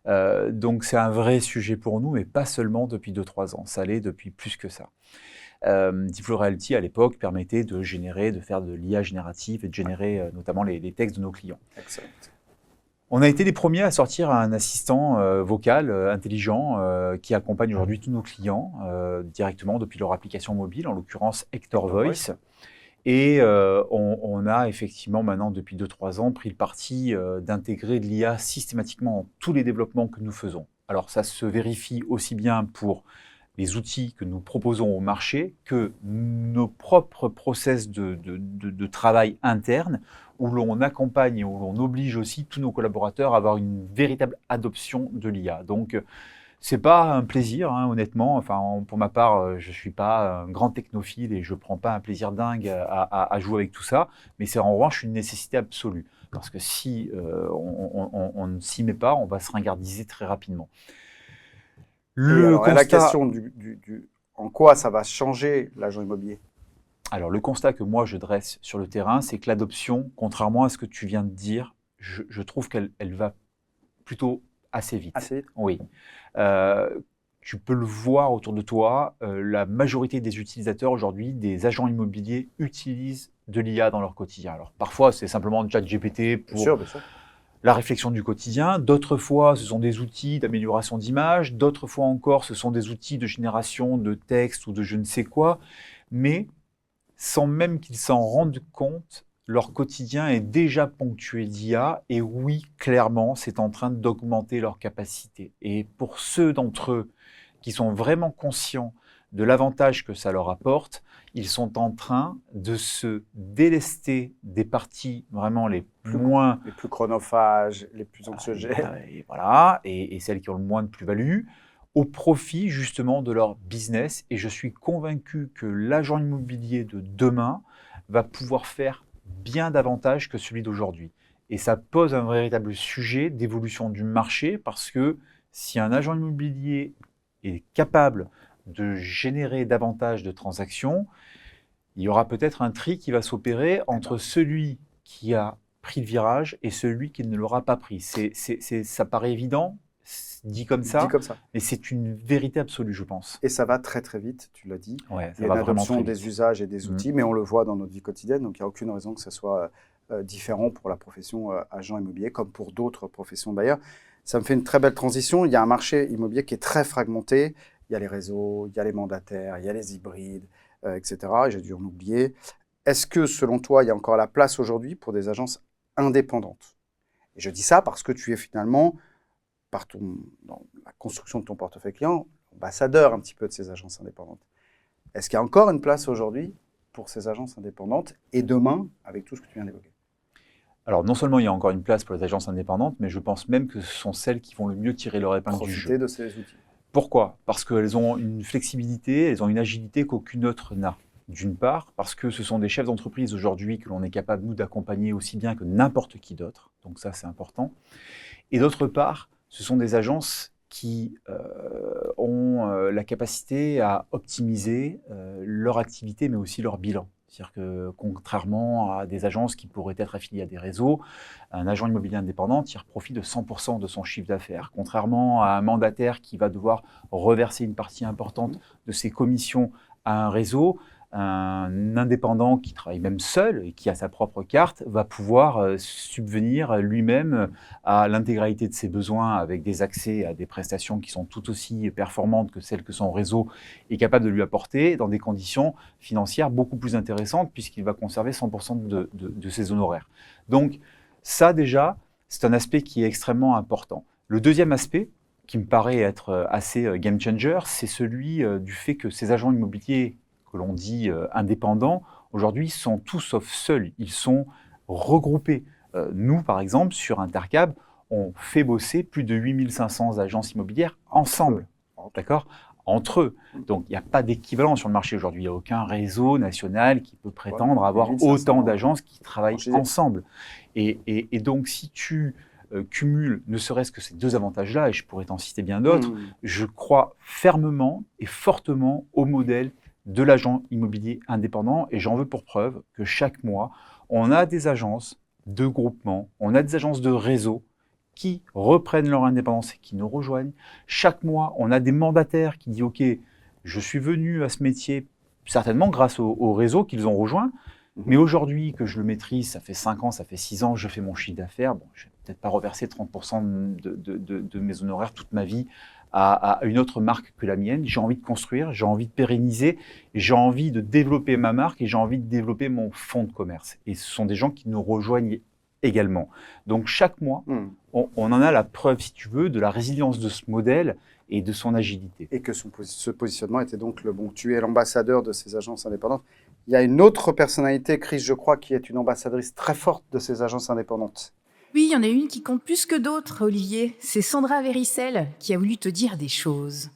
Donc c'est un vrai sujet pour nous, mais pas seulement depuis 2-3 ans. Ça l'est depuis plus que ça. Deepflow Realty, à l'époque, permettait de faire de l'IA générative et de générer notamment les textes de nos clients. Excellent. On a été les premiers à sortir un assistant vocal intelligent qui accompagne aujourd'hui tous nos clients directement depuis leur application mobile, en l'occurrence Hector Voice. Et on a effectivement maintenant, depuis 2-3 ans, pris le parti d'intégrer de l'IA systématiquement dans tous les développements que nous faisons. Alors ça se vérifie aussi bien pour les outils que nous proposons au marché que nos propres process de travail interne, où l'on accompagne et où l'on oblige aussi tous nos collaborateurs à avoir une véritable adoption de l'IA. Donc, c'est pas un plaisir, hein, honnêtement. Enfin, pour ma part, je suis pas un grand technophile et je prends pas un plaisir dingue à jouer avec tout ça. Mais c'est en revanche une nécessité absolue. Parce que si on ne s'y met pas, on va se ringardiser très rapidement. La question en quoi ça va changer l'agent immobilier? Alors, le constat que moi je dresse sur le terrain, c'est que l'adoption, contrairement à ce que tu viens de dire, je trouve qu'elle va plutôt assez vite. Assez vite? Oui. Tu peux le voir autour de toi, la majorité des utilisateurs aujourd'hui, des agents immobiliers, utilisent de l'IA dans leur quotidien. Alors, parfois, c'est simplement ChatGPT pour bien sûr. la réflexion du quotidien. D'autres fois, ce sont des outils d'amélioration d'image. D'autres fois encore, ce sont des outils de génération de texte ou de je ne sais quoi. Mais sans même qu'ils s'en rendent compte, leur quotidien est déjà ponctué d'IA. Et oui, clairement, c'est en train d'augmenter leur capacité. Et pour ceux d'entre eux qui sont vraiment conscients de l'avantage que ça leur apporte, ils sont en train de se délester des parties vraiment les plus chronophages, les plus anxiogènes. Et voilà, et celles qui ont le moins de plus-value, au profit justement de leur business. Et je suis convaincu que l'agent immobilier de demain va pouvoir faire bien davantage que celui d'aujourd'hui. Et ça pose un véritable sujet d'évolution du marché, parce que si un agent immobilier est capable de générer davantage de transactions, il y aura peut-être un tri qui va s'opérer entre celui qui a pris le virage et celui qui ne l'aura pas pris. Ça paraît évident, dit comme ça, mais c'est une vérité absolue, je pense. Et ça va très très vite, tu l'as dit. Ouais, il y a une adoption des usages et des outils, mais on le voit dans notre vie quotidienne, donc il n'y a aucune raison que ça soit différent pour la profession agent immobilier, comme pour d'autres professions d'ailleurs. Ça me fait une très belle transition. Il y a un marché immobilier qui est très fragmenté. Il y a les réseaux, il y a les mandataires, il y a les hybrides, etc. Et j'ai dû en oublier. Est-ce que, selon toi, il y a encore la place aujourd'hui pour des agences indépendantes? Et je dis ça parce que tu es finalement, dans la construction de ton portefeuille client, ambassadeur un petit peu de ces agences indépendantes. Est-ce qu'il y a encore une place aujourd'hui pour ces agences indépendantes et demain, avec tout ce que tu viens d'évoquer? Alors, non seulement il y a encore une place pour les agences indépendantes, mais je pense même que ce sont celles qui vont le mieux tirer leur épingle du jeu. Profiter de ces outils. Pourquoi? Parce qu'elles ont une flexibilité, elles ont une agilité qu'aucune autre n'a. D'une part, parce que ce sont des chefs d'entreprise aujourd'hui que l'on est capable, nous, d'accompagner aussi bien que n'importe qui d'autre. Donc ça, c'est important. Et d'autre part, ce sont des agences qui ont la capacité à optimiser leur activité, mais aussi leur bilan. C'est-à-dire que, contrairement à des agences qui pourraient être affiliées à des réseaux, un agent immobilier indépendant tire profit de 100% de son chiffre d'affaires. Contrairement à un mandataire qui va devoir reverser une partie importante de ses commissions à un réseau, un indépendant qui travaille même seul et qui a sa propre carte va pouvoir subvenir lui-même à l'intégralité de ses besoins avec des accès à des prestations qui sont tout aussi performantes que celles que son réseau est capable de lui apporter dans des conditions financières beaucoup plus intéressantes puisqu'il va conserver 100% de ses honoraires. Donc ça déjà, c'est un aspect qui est extrêmement important. Le deuxième aspect, qui me paraît être assez game changer, c'est celui du fait que ces agents immobiliers que l'on dit indépendants, aujourd'hui, sont tous sauf seuls. Ils sont regroupés. Nous, par exemple, sur Intercab, on fait bosser plus de 8500 agences immobilières ensemble, d'accord, entre eux. Donc, il n'y a pas d'équivalent sur le marché aujourd'hui. Il n'y a aucun réseau national qui peut prétendre avoir autant d'agences qui travaillent ensemble. Et donc, si tu cumules ne serait-ce que ces deux avantages-là, et je pourrais t'en citer bien d'autres, je crois fermement et fortement au modèle de l'agent immobilier indépendant, et j'en veux pour preuve que chaque mois, on a des agences de groupement, on a des agences de réseau qui reprennent leur indépendance et qui nous rejoignent. Chaque mois, on a des mandataires qui disent « Ok, je suis venu à ce métier certainement grâce au réseau qu'ils ont rejoint, mais aujourd'hui que je le maîtrise, ça fait 5 ans, ça fait 6 ans, je fais mon chiffre d'affaires, bon, je ne vais peut-être pas reverser 30% de mes honoraires toute ma vie à une autre marque que la mienne. J'ai envie de construire, j'ai envie de pérenniser, j'ai envie de développer ma marque et j'ai envie de développer mon fonds de commerce. Et ce sont des gens qui nous rejoignent également. Donc chaque mois, on en a la preuve, si tu veux, de la résilience de ce modèle et de son agilité. Et que ce positionnement était donc le bon. Tu es l'ambassadeur de ces agences indépendantes. Il y a une autre personnalité, Chris, je crois, qui est une ambassadrice très forte de ces agences indépendantes. Oui, il y en a une qui compte plus que d'autres, Olivier. C'est Sandra Véricel qui a voulu te dire des choses.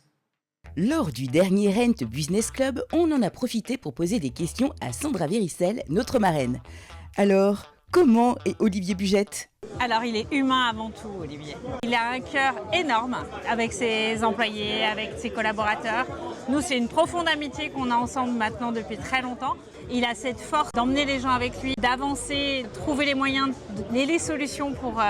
Lors du dernier Rent Business Club, on en a profité pour poser des questions à Sandra Véricel, notre marraine. Alors, comment est Olivier Bugette ? Alors, il est humain avant tout, Olivier. Il a un cœur énorme avec ses employés, avec ses collaborateurs. Nous, c'est une profonde amitié qu'on a ensemble maintenant depuis très longtemps. Il a cette force d'emmener les gens avec lui, d'avancer, de trouver les moyens, les solutions pour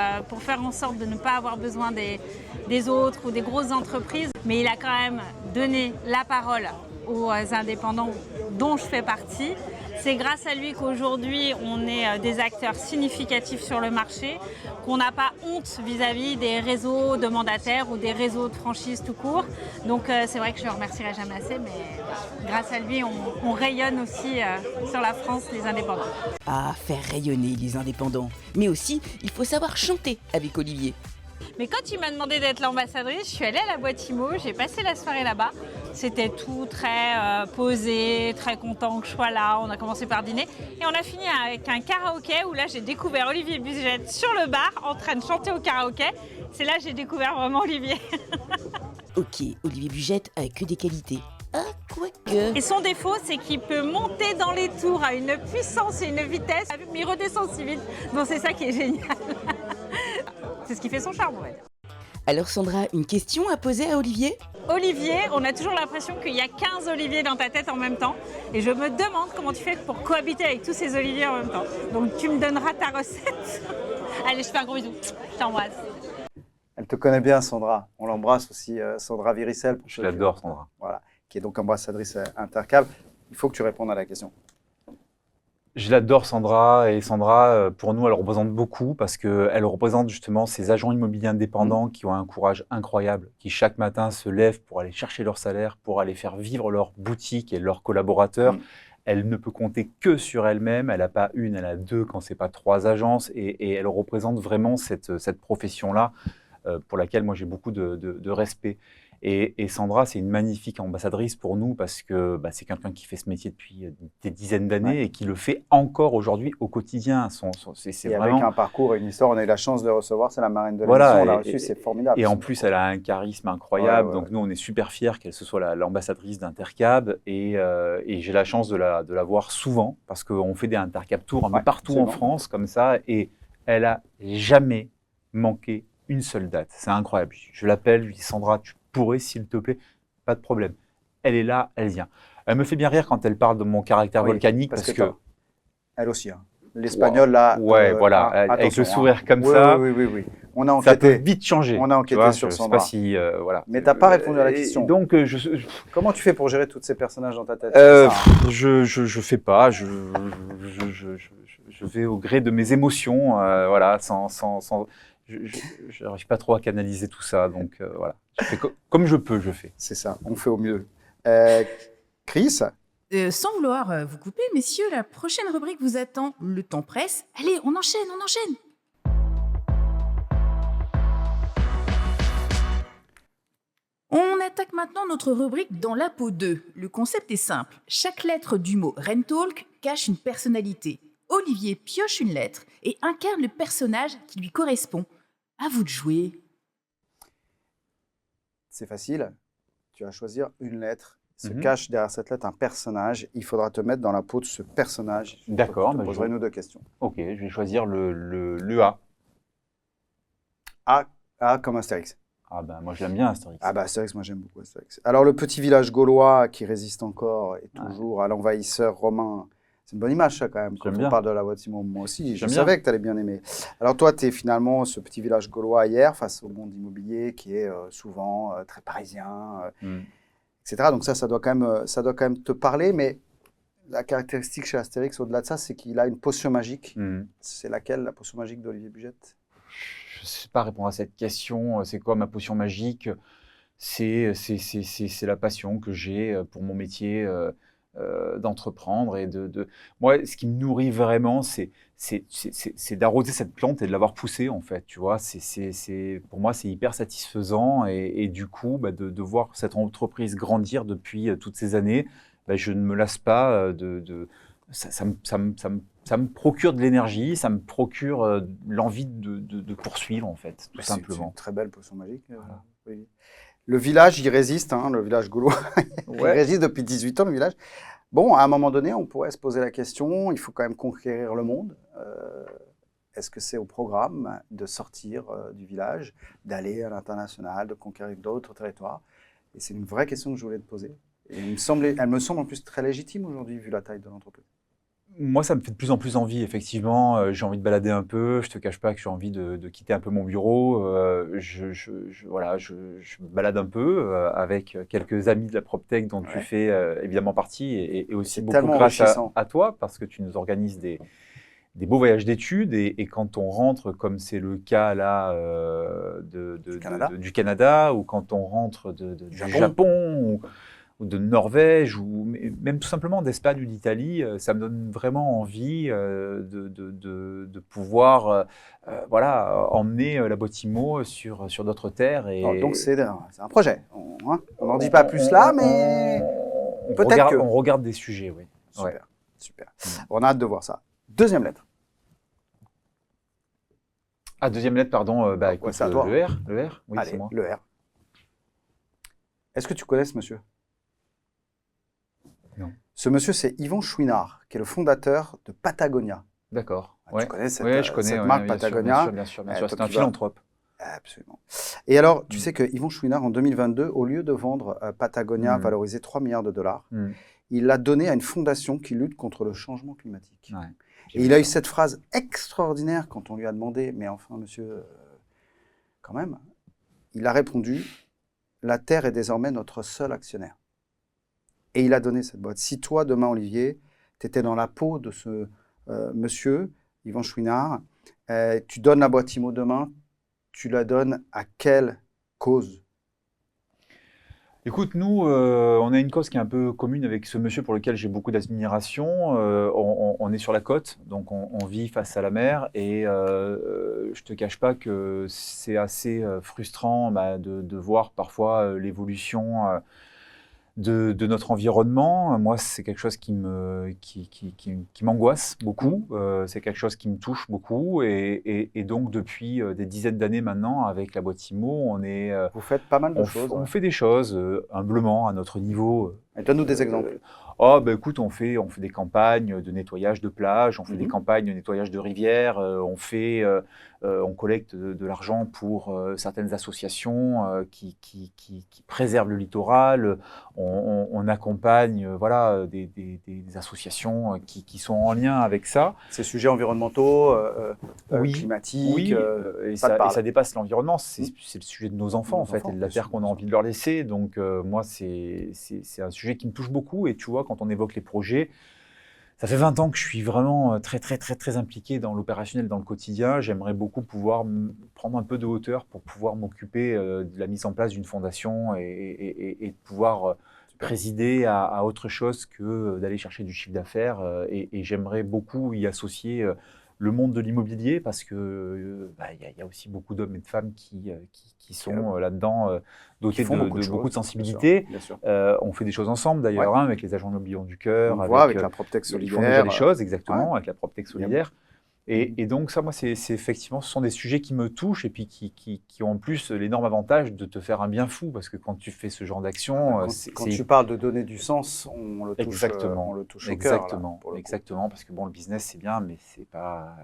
faire en sorte de ne pas avoir besoin des autres ou des grosses entreprises. Mais il a quand même donné la parole aux indépendants dont je fais partie. C'est grâce à lui qu'aujourd'hui, on est des acteurs significatifs sur le marché, qu'on n'a pas honte vis-à-vis des réseaux de mandataires ou des réseaux de franchise tout court. Donc c'est vrai que je ne le remercierai jamais assez, mais grâce à lui, on rayonne aussi sur la France, les indépendants. Ah, faire rayonner les indépendants. Mais aussi, il faut savoir chanter avec Olivier. Mais quand il m'a demandé d'être l'ambassadrice, je suis allée à la boîte IMO, j'ai passé la soirée là-bas. C'était tout très posé, très content que je sois là. On a commencé par dîner et on a fini avec un karaoké où là j'ai découvert Olivier Bugette sur le bar en train de chanter au karaoké. C'est là que j'ai découvert vraiment Olivier. Ok, Olivier Bugette a que des qualités. Ah, quoique... Et son défaut, c'est qu'il peut monter dans les tours à une puissance et une vitesse, mais il redescend si vite. Donc c'est ça qui est génial. C'est ce qui fait son charme, on va dire. Alors Sandra, une question à poser à Olivier ? Olivier, on a toujours l'impression qu'il y a 15 Olivier dans ta tête en même temps. Et je me demande comment tu fais pour cohabiter avec tous ces Olivier en même temps. Donc tu me donneras ta recette. Allez, je te fais un gros bisou. Je t'embrasse. Elle te connaît bien, Sandra. On l'embrasse aussi, Sandra Véricel. Je l'adore, Sandra. Voilà, qui est donc ambassadrice Intercab. Il faut que tu répondes à la question. Je l'adore, Sandra, et Sandra, pour nous, elle représente beaucoup parce qu'elle représente justement ces agents immobiliers indépendants qui ont un courage incroyable, qui chaque matin se lèvent pour aller chercher leur salaire, pour aller faire vivre leur boutique et leurs collaborateurs. Elle ne peut compter que sur elle-même, elle n'a pas une, elle a deux, quand ce n'est pas 3 agences, et elle représente vraiment cette profession-là pour laquelle moi j'ai beaucoup de respect. Et Sandra, c'est une magnifique ambassadrice pour nous parce que c'est quelqu'un qui fait ce métier depuis des dizaines d'années et qui le fait encore aujourd'hui au quotidien. C'est et vraiment... avec un parcours et une histoire, on a eu la chance de recevoir, c'est la marraine de l'émission, on l'a reçue, c'est formidable. Et en plus, elle a un charisme incroyable, donc nous, on est super fiers qu'elle se soit l'ambassadrice d'Intercab et j'ai la chance de la voir souvent parce qu'on fait des Intercab Tours partout en France comme ça et elle a jamais manqué une seule date. C'est incroyable. Je l'appelle, je lui dis Sandra, tu pourrais, s'il te plaît, pas de problème. Elle est là, elle vient. Elle me fait bien rire quand elle parle de mon caractère volcanique parce que elle aussi. Hein. l'Espagnol là. Ouais, voilà, avec attention, le sourire comme oui, ça. Oui, oui, oui, oui. On a Ça peut enquêté. vite changer. On a tu enquêté vois, sur je sais Sandra. pas si, voilà. Mais t'as pas répondu à la Et question. donc, Comment tu fais pour gérer tous ces personnages dans ta tête? C'est ça, hein. je fais pas. Je vais au gré de mes émotions, voilà, je n'arrive pas trop à canaliser tout ça, donc voilà. Je fais comme je peux, je fais. C'est ça, on fait au mieux. Chris, Sans vouloir vous couper, messieurs, la prochaine rubrique vous attend. Le temps presse. Allez, on enchaîne, on enchaîne. On attaque maintenant notre rubrique Dans la peau 2. Le concept est simple. Chaque lettre du mot Rentalk cache une personnalité. Olivier pioche une lettre et incarne le personnage qui lui correspond. À vous de jouer. c'est facile. Tu vas choisir une lettre. Se Mhm. cache derrière cette lettre un personnage. Il faudra te mettre dans la peau de ce personnage. D'accord, Je te bah, poserai une ou deux questions. Ok, je vais choisir le A. A comme Astérix. Ah ben, moi je l'aime bien, Astérix. Ah bah Astérix, moi j'aime beaucoup Astérix. Alors le petit village gaulois qui résiste encore et toujours à l'envahisseur romain, c'est une bonne image ça quand même. Quand J'aime on bien. parle de la voix de Simon, moi aussi, je J'aime savais bien. que tu allais bien aimer. Alors toi, tu es finalement ce petit village gaulois hier face au monde immobilier qui est souvent très parisien, Mm. etc. Donc ça doit quand même te parler, mais la caractéristique chez Astérix, au-delà de ça, c'est qu'il a une potion magique. Mm. C'est laquelle, la potion magique d'Olivier Bugette? Je ne sais pas répondre à cette question. C'est quoi ma potion magique? C'est la passion que j'ai pour mon métier d'entreprendre. Moi, ce qui me nourrit vraiment, c'est d'arroser cette plante et de l'avoir poussée, en fait. Tu vois, pour moi, c'est hyper satisfaisant. Et du coup, bah, de voir cette entreprise grandir depuis toutes ces années, bah, je ne me lasse pas ça me procure de l'énergie, ça me procure l'envie de poursuivre, en fait, tout C'est simplement. une très belle potion magique. Voilà. Oui. Le village, il résiste, hein, le village gaulois. Il Ouais. résiste depuis 18 ans, le village. Bon, à un moment donné, on pourrait se poser la question, il faut quand même conquérir le monde. Est-ce que c'est au programme de sortir du village, d'aller à l'international, de conquérir d'autres territoires? Et c'est une vraie question que je voulais te poser. Et elle me semble en plus très légitime aujourd'hui, vu la taille de l'entreprise. Moi, ça me fait de plus en plus envie, effectivement. J'ai envie de balader un peu. Je te cache pas que j'ai envie de quitter un peu mon bureau. Voilà, je me balade un peu avec quelques amis de la PropTech dont tu Ouais. fais évidemment partie et aussi C'est beaucoup tellement grâce enrichissant. à toi parce que tu nous organises des beaux voyages d'études et quand on rentre, comme c'est le cas là du Canada ou quand on rentre du Japon ou de Norvège, ou même tout simplement d'Espagne ou d'Italie, ça me donne vraiment envie de pouvoir voilà, emmener la boîte IMO sur d'autres terres. Et Donc c'est un projet. On n'en dit pas plus là, mais peut-être que. On regarde des sujets, oui. Super, Ouais. super. On a hâte de voir ça. Deuxième lettre. Ah, deuxième lettre, pardon, écoute, c'est à toi. le R, oui, Allez, c'est moi. le R. Est-ce que tu connais ce monsieur? Non. Ce monsieur, c'est Yvon Chouinard, qui est le fondateur de Patagonia. D'accord. Ah, tu connais cette, je connais, cette ouais, marque bien sûr, Patagonia? bien sûr. Toi C'est un qui vas- philanthrope. Absolument. Et alors, tu sais que Yvon Chouinard, en 2022, au lieu de vendre Patagonia valorisé 3 milliards de dollars, Mm. il l'a donné à une fondation qui lutte contre le changement climatique. Ouais. Et il a eu cette phrase extraordinaire quand on lui a demandé, mais enfin, monsieur, quand même, il a répondu, la Terre est désormais notre seul actionnaire. Et il a donné cette boîte. Si toi, demain, Olivier, tu étais dans la peau de ce monsieur, Yvon Chouinard, tu donnes la boîte IMO demain, tu la donnes à quelle cause? Écoute, nous, on a une cause qui est un peu commune avec ce monsieur pour lequel j'ai beaucoup d'admiration. On est sur la côte, donc on vit face à la mer et je te cache pas que c'est assez frustrant de voir parfois l'évolution de notre environnement. Moi, c'est quelque chose qui m'angoisse beaucoup. C'est quelque chose qui me touche beaucoup. Et donc, depuis des dizaines d'années maintenant, avec la boîte IMO, Vous faites pas mal de choses. on fait des choses humblement à notre niveau Donne-nous des exemples. Écoute, on fait des campagnes de nettoyage de plages, on fait des campagnes de nettoyage de rivières, on collecte de l'argent pour certaines associations qui préservent le littoral. On accompagne des associations qui sont en lien avec ça. Ces sujets environnementaux, Oui, climatiques. Oui, et ça dépasse l'environnement. C'est le sujet de nos enfants, Nos en fait, enfants, et de la bien terre sûr, qu'on a bien envie de leur laisser. Donc, moi, c'est un sujet qui me touche beaucoup. Et tu vois, quand on évoque les projets, ça fait 20 ans que je suis vraiment très, très, très, très impliqué dans l'opérationnel, dans le quotidien. J'aimerais beaucoup pouvoir prendre un peu de hauteur pour pouvoir m'occuper de la mise en place d'une fondation et de pouvoir présider à autre chose que d'aller chercher du chiffre d'affaires. Et j'aimerais beaucoup y associer le monde de l'immobilier parce que y a aussi beaucoup d'hommes et de femmes qui sont là-dedans dotés font de beaucoup de choses, beaucoup de sensibilité. Bien sûr. On fait des choses ensemble d'ailleurs, avec les agents immobiliers du cœur, On voit avec la PropTech ils font déjà solidaire. des choses exactement avec la PropTech solidaire. Et donc ça, moi, c'est effectivement, ce sont des sujets qui me touchent et puis qui ont en plus l'énorme avantage de te faire un bien fou parce que quand tu fais ce genre d'action, Quand tu parles de donner du sens, on le touche, exactement, on le touche au exactement, cœur. Là, pour le coup. exactement, parce que bon, le business c'est bien, mais c'est pas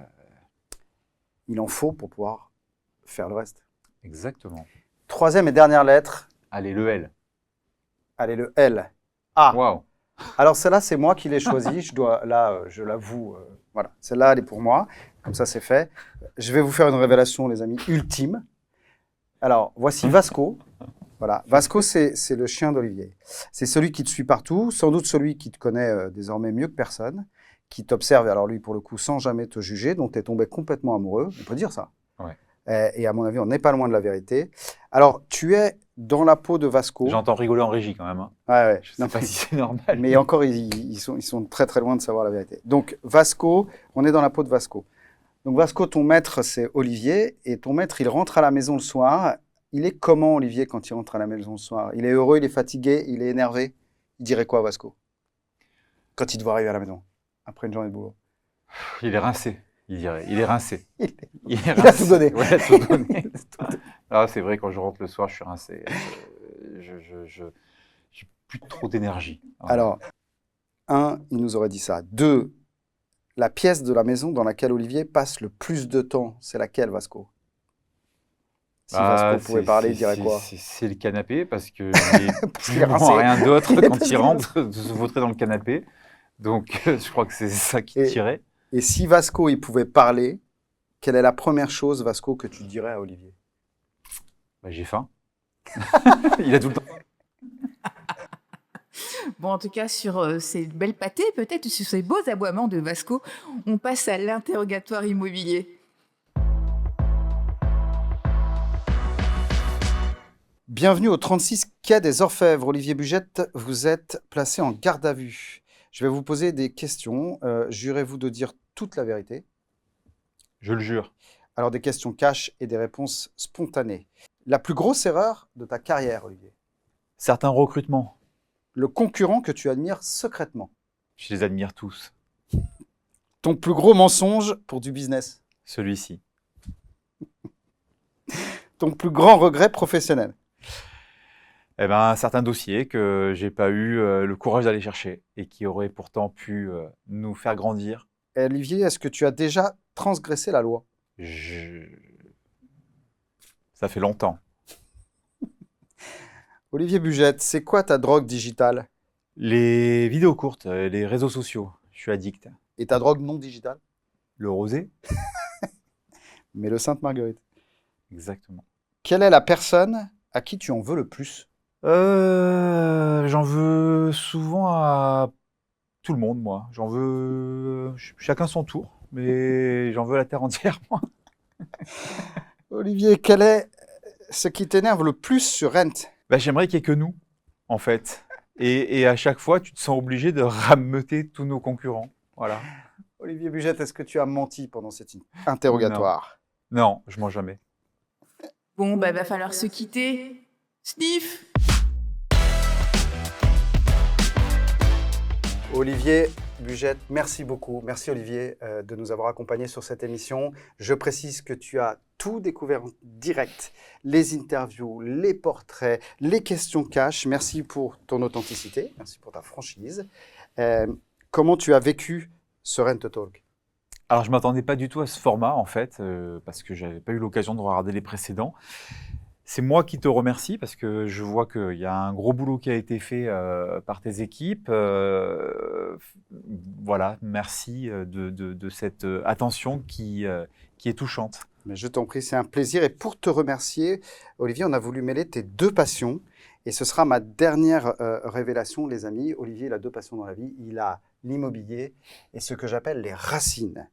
Il en faut pour pouvoir faire le reste. exactement. Troisième et dernière lettre, Allez, le L. allez, le L. Ah, Waouh. alors celle-là, c'est moi qui l'ai choisie. Je l'avoue, voilà, celle-là, elle est pour moi. Comme ça, c'est fait. Je vais vous faire une révélation, les amis, ultime. Alors, voici Vasco. Voilà, Vasco, c'est le chien d'Olivier. C'est celui qui te suit partout, sans doute celui qui te connaît désormais mieux que personne, qui t'observe, alors lui, pour le coup, sans jamais te juger, dont tu es tombé complètement amoureux. On peut dire ça. Ouais. Et à mon avis, on n'est pas loin de la vérité. Alors, tu es dans la peau de Vasco. J'entends rigoler en régie quand même. Hein. Ouais. Je sais pas si c'est normal. Mais encore, ils sont très très loin de savoir la vérité. Donc Vasco, on est dans la peau de Vasco. Donc Vasco, ton maître, c'est Olivier. Et ton maître, il rentre à la maison le soir. Il est comment, Olivier, quand il rentre à la maison le soir? Il est heureux, il est fatigué, il est énervé? Il dirait quoi, Vasco, quand il doit arriver à la maison, après une journée de boulot? Il est rincé, il dirait. Il est rincé. Il a tout donné. Ouais, il a tout donné. Ah, c'est vrai, quand je rentre le soir, je suis rincé. J'ai plus trop d'énergie. Alors, il nous aurait dit ça. 2, la pièce de la maison dans laquelle Olivier passe le plus de temps, c'est laquelle, Vasco? Si Vasco pouvait parler, il dirait quoi? C'est le canapé, parce que Parce qu'il est rincé. rien d'autre quand il rentre, de se vautrer dans le canapé. Donc, je crois que c'est ça qui tirait. Et si Vasco, il pouvait parler, quelle est la première chose, Vasco, que tu dirais à Olivier? J'ai faim. Il a tout le temps. Bon, en tout cas, sur ces belles pâtées, peut-être sur ces beaux aboiements de Vasco, on passe à l'interrogatoire immobilier. Bienvenue au 36 quai des Orfèvres. Olivier Bugette, vous êtes placé en garde à vue. Je vais vous poser des questions. Jurez-vous de dire toute la vérité? Je le jure. Alors, des questions cash et des réponses spontanées. La plus grosse erreur de ta carrière, Olivier? Certains recrutements, Le concurrent que tu admires secrètement? je les admire tous. Ton plus gros mensonge pour du business? Celui-ci. Ton plus grand regret professionnel? Certains dossiers que j'ai pas eu le courage d'aller chercher et qui auraient pourtant pu nous faire grandir. Et Olivier, est-ce que tu as déjà transgressé la loi? Ça fait longtemps. Olivier Bugette, c'est quoi ta drogue digitale? Les vidéos courtes, les réseaux sociaux, je suis addict. Et ta drogue non digitale? Le rosé, Mais le Sainte-Marguerite. exactement. Quelle est la personne à qui tu en veux le plus? J'en veux souvent à tout le monde, moi. J'en veux chacun son tour, mais j'en veux la terre entière, moi. Olivier, quel est ce qui t'énerve le plus sur Rent? J'aimerais qu'il n'y ait que nous, en fait. Et à chaque fois, tu te sens obligé de rameuter tous nos concurrents. Voilà. Olivier Bugette, est-ce que tu as menti pendant cet interrogatoire? Non, je mens jamais. Bon, va falloir se quitter. Sniff! Olivier Bugette, merci beaucoup. Merci Olivier de nous avoir accompagnés sur cette émission. Je précise que tu as tout découvert en direct. Les interviews, les portraits, les questions cash. Merci pour ton authenticité, merci pour ta franchise. Comment tu as vécu ce Rent Talk? Alors, je ne m'attendais pas du tout à ce format, en fait, parce que je n'avais pas eu l'occasion de regarder les précédents. C'est moi qui te remercie parce que je vois qu'il y a un gros boulot qui a été fait par tes équipes. Voilà, merci de cette attention qui est touchante. Mais je t'en prie, c'est un plaisir. Et pour te remercier, Olivier, on a voulu mêler tes deux passions. Et ce sera ma dernière révélation, les amis. Olivier, il a deux passions dans la vie. Il a l'immobilier et ce que j'appelle les racines.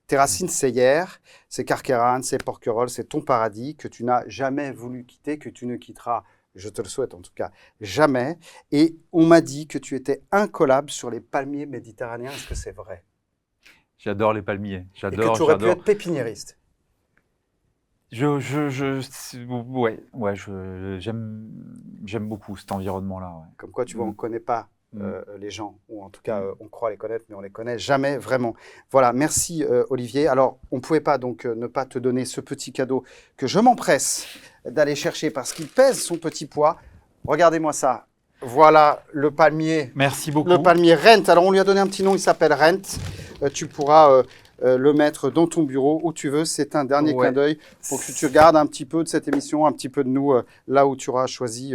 Tes racines, c'est hier, c'est Carqueiranne, c'est Porquerolles, c'est ton paradis que tu n'as jamais voulu quitter, que tu ne quitteras, je te le souhaite en tout cas, jamais. Et on m'a dit que tu étais incollable sur les palmiers méditerranéens. Est-ce que c'est vrai? J'adore les palmiers. Et que tu aurais pu être pépiniériste? Ouais, j'aime beaucoup cet environnement-là. Ouais. Comme quoi, tu vois, on ne connaît pas les gens, ou en tout cas, on croit les connaître, mais on ne les connaît jamais vraiment. Voilà, merci Olivier. Alors, on ne pouvait pas donc ne pas te donner ce petit cadeau que je m'empresse d'aller chercher parce qu'il pèse son petit poids. Regardez-moi ça. Voilà le palmier. Merci beaucoup. Le palmier Rent. Alors, on lui a donné un petit nom, il s'appelle Rent. Tu pourras le mettre dans ton bureau où tu veux. C'est un dernier clin d'œil pour que tu regardes un petit peu de cette émission, un petit peu de nous, là où tu auras choisi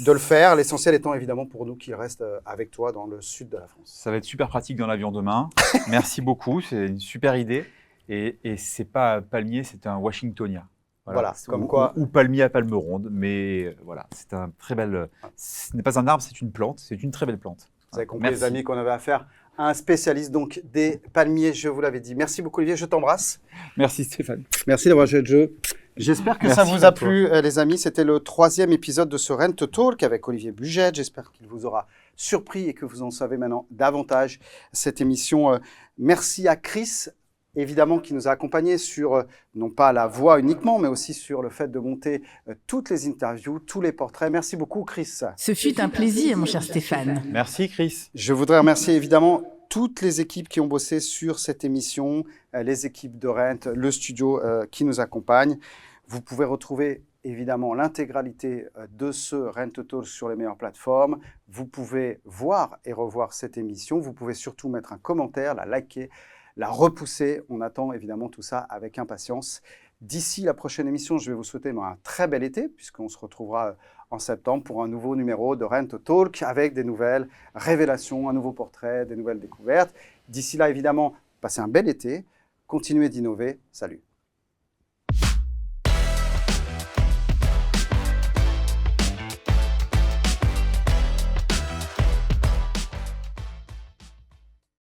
de le faire. L'essentiel étant évidemment pour nous qu'il reste avec toi dans le sud de la France. Ça va être super pratique dans l'avion demain. Merci beaucoup, c'est une super idée. Et c'est pas un palmier, c'est un Washingtonien. Voilà, comme quoi. Ou palmier à palme ronde, mais voilà, c'est un très belle. Ce n'est pas un arbre, c'est une plante, c'est une très belle plante. Vous avez compris, les amis, qu'on avait affaire à un spécialiste donc des palmiers, je vous l'avais dit. Merci beaucoup, Olivier, je t'embrasse. Merci, Stéphane. Merci d'avoir joué le jeu. J'espère que ça vous a plu, les amis. C'était le 3e épisode de ce Rent Talk avec Olivier Buget. J'espère qu'il vous aura surpris et que vous en savez maintenant davantage cette émission. Merci à Chris, évidemment, qui nous a accompagnés sur, non pas la voix uniquement, mais aussi sur le fait de monter toutes les interviews, tous les portraits. Merci beaucoup, Chris. Ce fut un plaisir, mon cher Stéphane. Merci, Chris. Je voudrais remercier évidemment toutes les équipes qui ont bossé sur cette émission, les équipes de Rent, le studio qui nous accompagne. Vous pouvez retrouver évidemment l'intégralité de ce Rent Talk sur les meilleures plateformes. Vous pouvez voir et revoir cette émission. Vous pouvez surtout mettre un commentaire, la liker, la repousser. On attend évidemment tout ça avec impatience. D'ici la prochaine émission, je vais vous souhaiter un très bel été, puisqu'on se retrouvera en septembre pour un nouveau numéro de Rent Talk avec des nouvelles révélations, un nouveau portrait, des nouvelles découvertes. D'ici là, évidemment, passez un bel été, continuez d'innover. Salut.